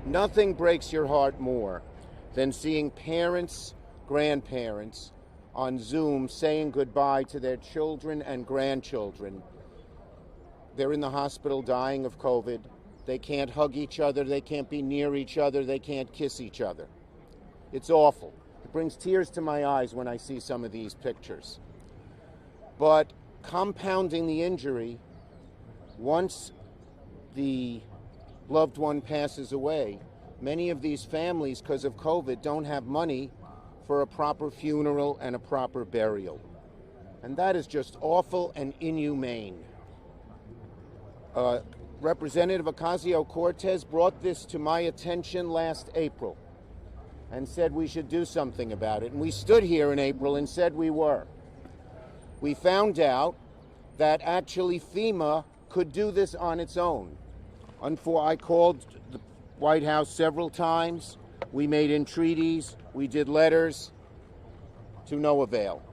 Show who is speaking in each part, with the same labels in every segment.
Speaker 1: Nothing breaks your heart more than seeing parents, grandparents on Zoom saying goodbye to their children and grandchildren. They're in the hospital dying of COVID. They can't hug each other. They can't be near each other. They can't kiss each other. It's awful. It brings tears to my eyes when I see some of these pictures. But compounding the injury, once the loved one passes away, many of these families, because of COVID, don't have money for a proper funeral and a proper burial. And that is just awful and inhumane. Representative Ocasio-Cortez brought this to my attention last April and said we should do something about it. And we stood here in April and said we were. We found out that actually FEMA could do this on its own. I called the White House several times. We made entreaties. We did letters, to no avail.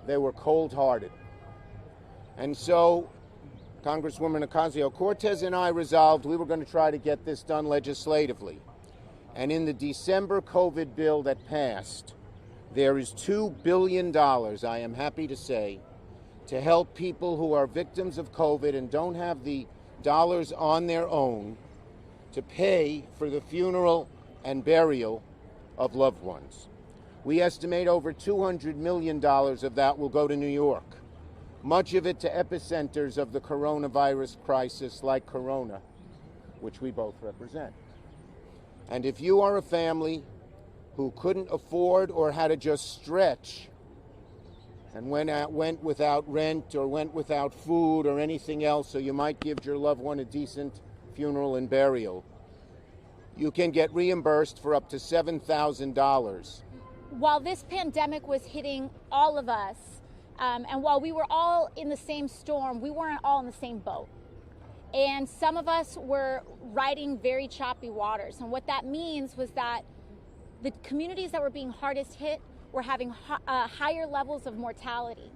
Speaker 1: They were cold-hearted. And so Congresswoman Ocasio-Cortez and I resolved we were going to try to get this done legislatively. And in the December COVID bill that passed, there is $2 billion, I am happy to say, to help people who are victims of COVID and don't have the dollars on their own to pay for the funeral and burial of loved ones. We estimate over $200 million of that will go to New York, much of it to epicenters of the coronavirus crisis like Corona, which we both represent. And if you are a family who couldn't afford or had to just stretch and went without rent or went without food or anything else, so you might give your loved one a decent funeral and burial, you can get reimbursed for up to $7,000.
Speaker 2: While this pandemic was hitting all of us, and while we were all in the same storm, we weren't all in the same boat. And some of us were riding very choppy waters. And what that means was that the communities that were being hardest hit were having higher levels of mortality.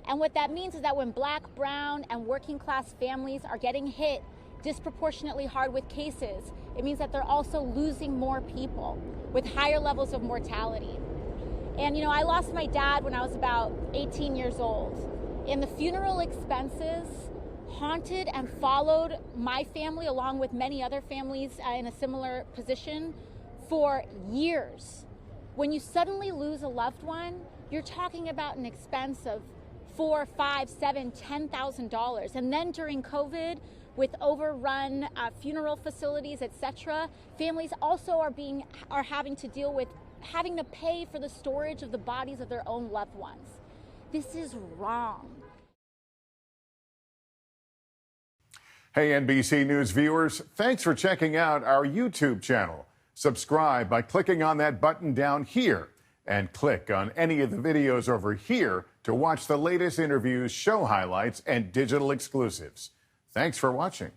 Speaker 2: And what that means is that when Black, brown, and working class families are getting hit disproportionately hard with cases, it means that they're also losing more people with higher levels of mortality. And I lost my dad when I was about 18 years old. And the funeral expenses haunted and followed my family along with many other families in a similar position for years. When you suddenly lose a loved one, you're talking about an expense of $4,000, $5,000, $7,000, $10,000. And then during COVID, with overrun funeral facilities, etc., families also are having to deal with having to pay for the storage of the bodies of their own loved ones. This is wrong.
Speaker 3: Hey, NBC News viewers, thanks for checking out our YouTube channel. Subscribe by clicking on that button down here and click on any of the videos over here to watch the latest interviews, show highlights, and digital exclusives. Thanks for watching.